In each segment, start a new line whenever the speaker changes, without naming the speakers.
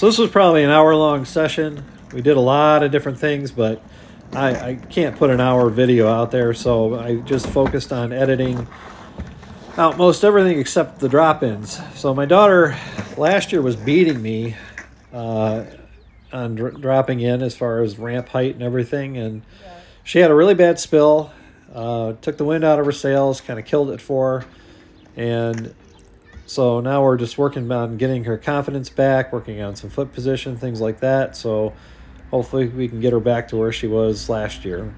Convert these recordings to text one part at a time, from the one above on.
So this was probably an hour-long session. We did a lot of different things, but I can't put an hour video out there, so I just focused on editing out most everything except the drop-ins. So my daughter last year was beating me on dropping in as far as ramp height and everything, and she had a really bad spill. Took the wind out of her sails, kind of killed it for her, and so now we're just working on getting her confidence back, working on some foot position, things like that. So hopefully we can get her back to where she was last year.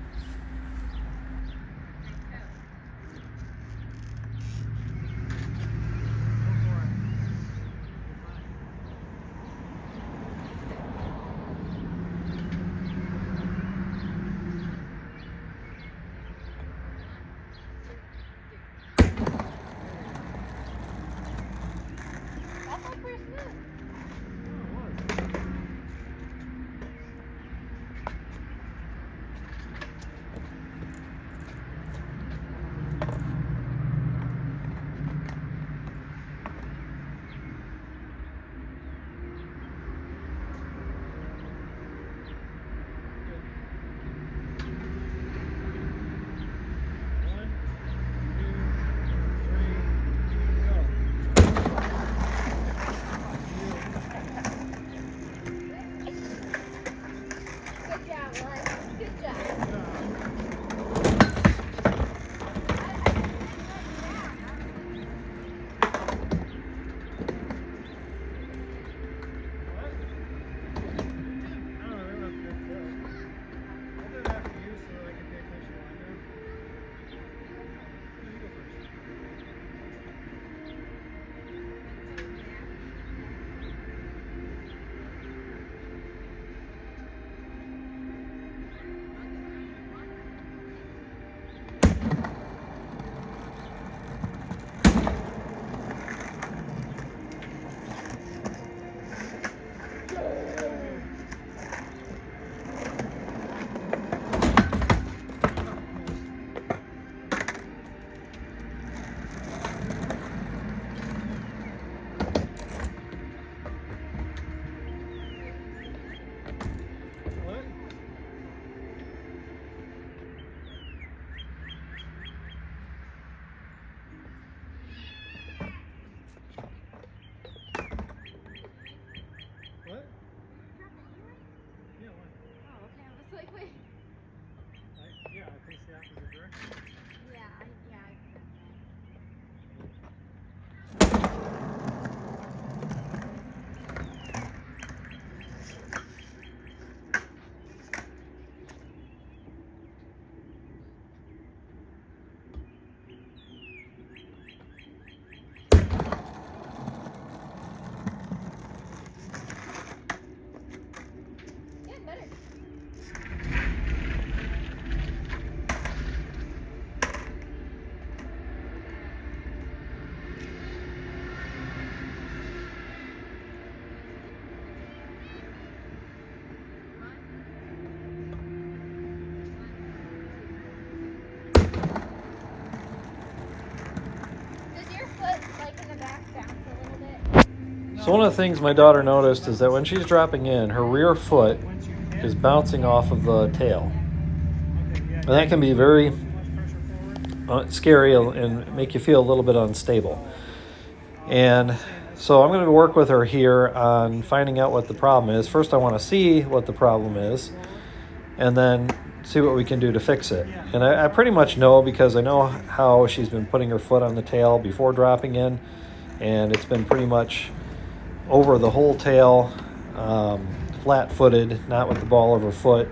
So one of the things my daughter noticed is that when she's dropping in, her rear foot is bouncing off of the tail. And that can be very scary and make you feel a little bit unstable. And so I'm going to work with her here on finding out what the problem is. First, I want to see what the problem is, and then see what we can do to fix it. And I pretty much know, because I know how she's been putting her foot on the tail before dropping in, and it's been pretty much over the whole tail, flat-footed, not with the ball of her foot,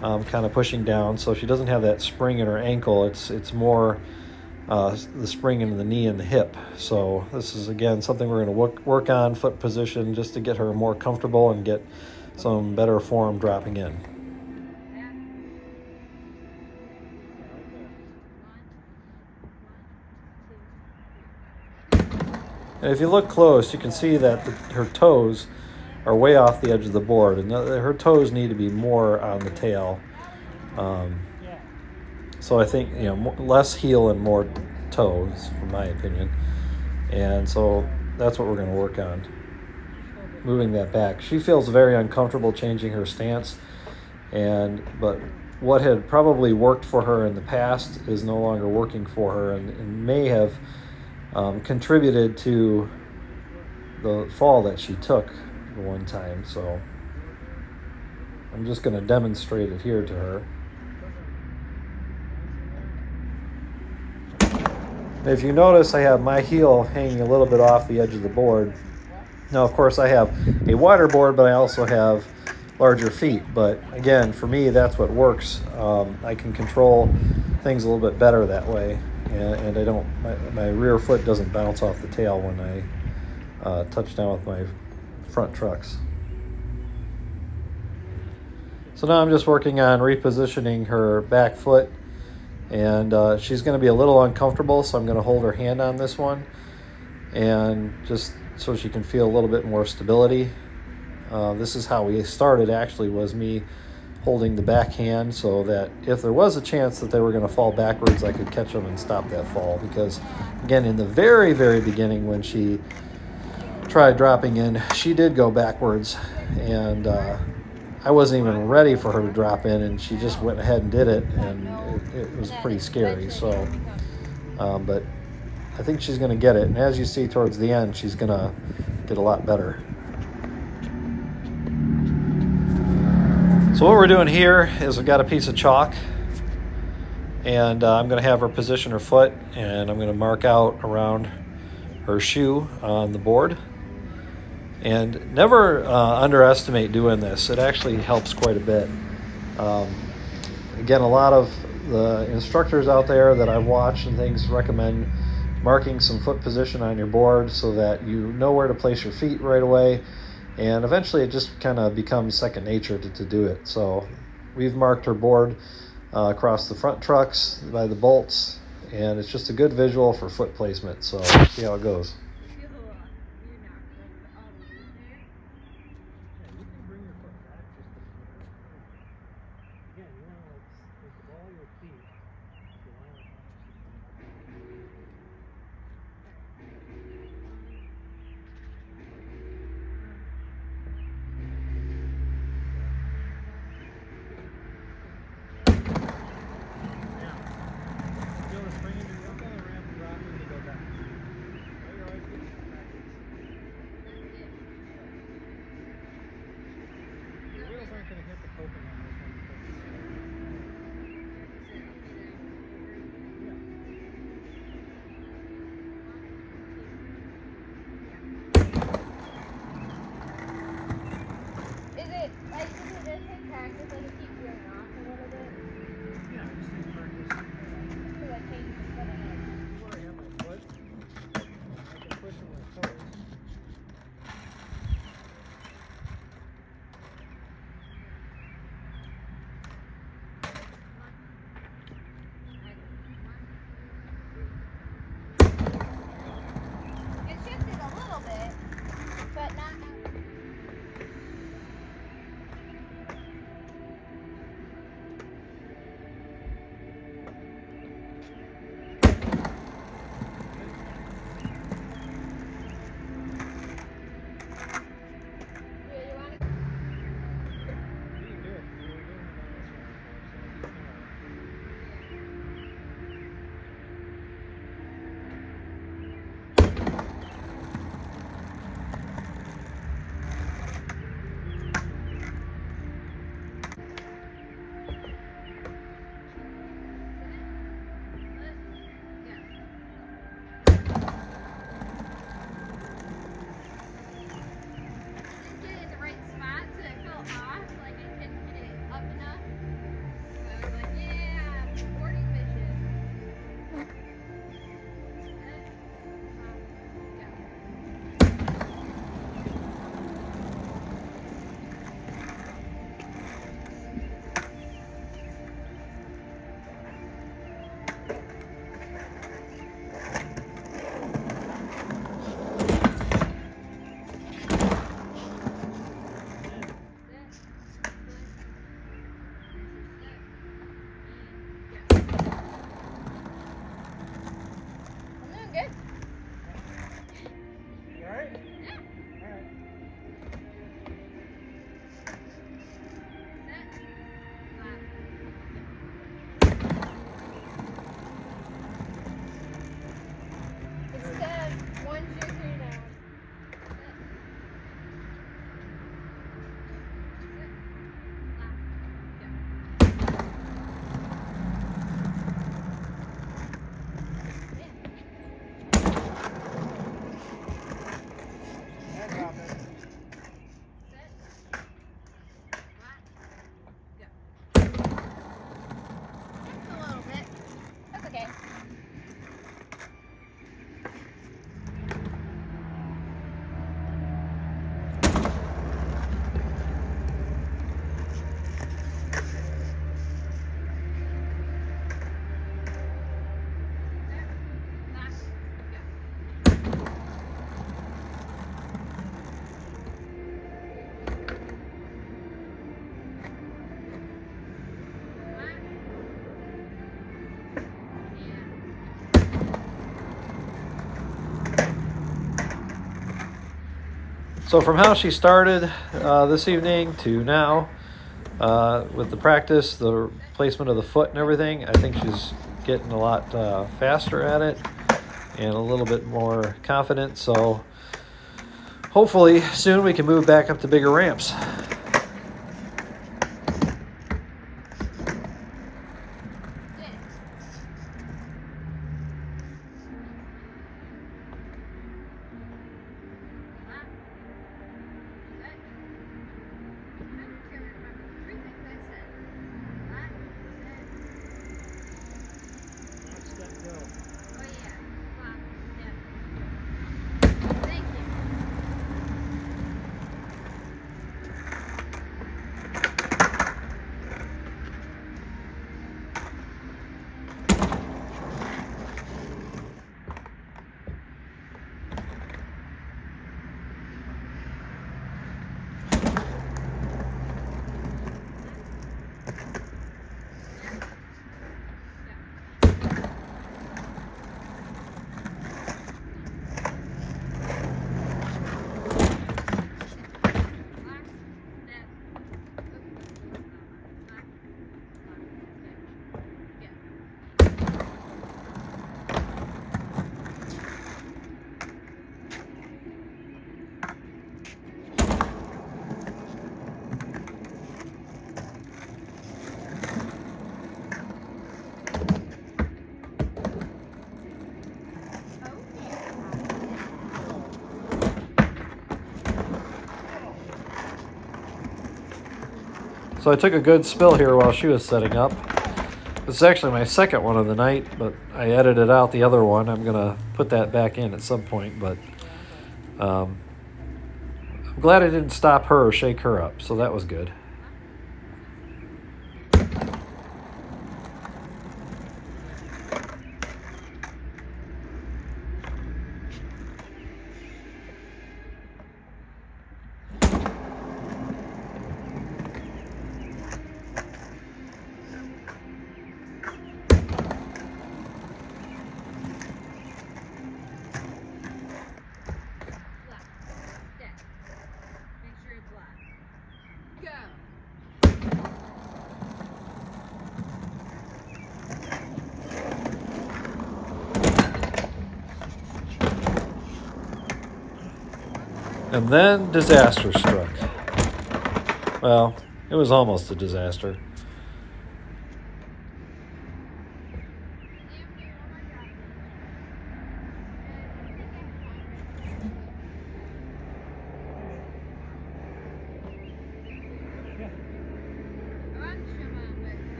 kind of pushing down. So she doesn't have that spring in her ankle. It's more the spring into the knee and the hip. So this is, again, something we're going to work on, foot position, just to get her more comfortable and get some better form dropping in. And if you look close, you can see that her toes are way off the edge of the board, and her toes need to be more on the tail. So I think, less heel and more toes, from my opinion. And so that's what we're going to work on. moving that back. She feels very uncomfortable changing her stance, but what had probably worked for her in the past is no longer working for her, and may have contributed to the fall that she took one time. So I'm just going to demonstrate it here to her. If you notice, I have my heel hanging a little bit off the edge of the board. Now, of course, I have a wider board, but I also have larger feet. But again, for me, that's what works. I can control things a little bit better that way, and I don't. My rear foot doesn't bounce off the tail when I touch down with my front trucks. So now I'm just working on repositioning her back foot, and she's going to be a little uncomfortable, so I'm going to hold her hand on this one, and just so she can feel a little bit more stability. This is how we started, actually, was me holding the back hand so that if there was a chance that they were going to fall backwards, I could catch them and stop that fall. Because, again, in the very, very beginning when she tried dropping in, she did go backwards, and I wasn't even ready for her to drop in, and she just went ahead and did it, and it was pretty scary. So, but I think she's going to get it, and as you see towards the end, she's going to get a lot better. So what we're doing here is we've got a piece of chalk, and I'm going to have her position her foot, and I'm going to mark out around her shoe on the board. And never underestimate doing this. It actually helps quite a bit. Again, a lot of the instructors out there that I've watched and things recommend marking some foot position on your board so that you know where to place your feet right away, and eventually it just kind of becomes second nature to do it. So we've marked her board across the front trucks by the bolts, and it's just a good visual for foot placement. So see how it goes. So from how she started this evening to now, with the practice, the placement of the foot and everything, I think she's getting a lot faster at it and a little bit more confident. So hopefully soon we can move back up to bigger ramps. So I took a good spill here while she was setting up. This is actually my second one of the night, but I edited out the other one. I'm going to put that back in at some point, but I'm glad I didn't stop her or shake her up, so that was good. And then disaster struck. Well, it was almost a disaster.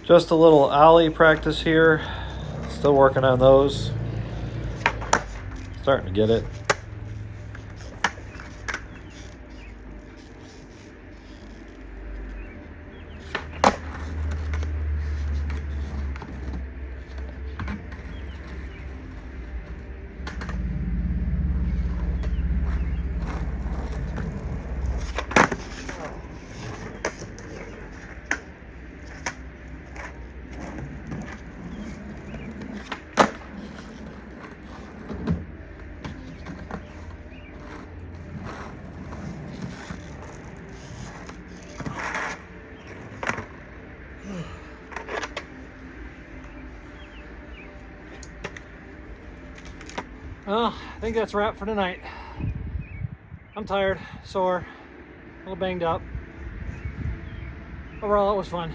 Just a little ollie practice here. Still working on those. Starting to get it. Well, I think that's a wrap for tonight. I'm tired, sore, a little banged up. Overall, it was fun.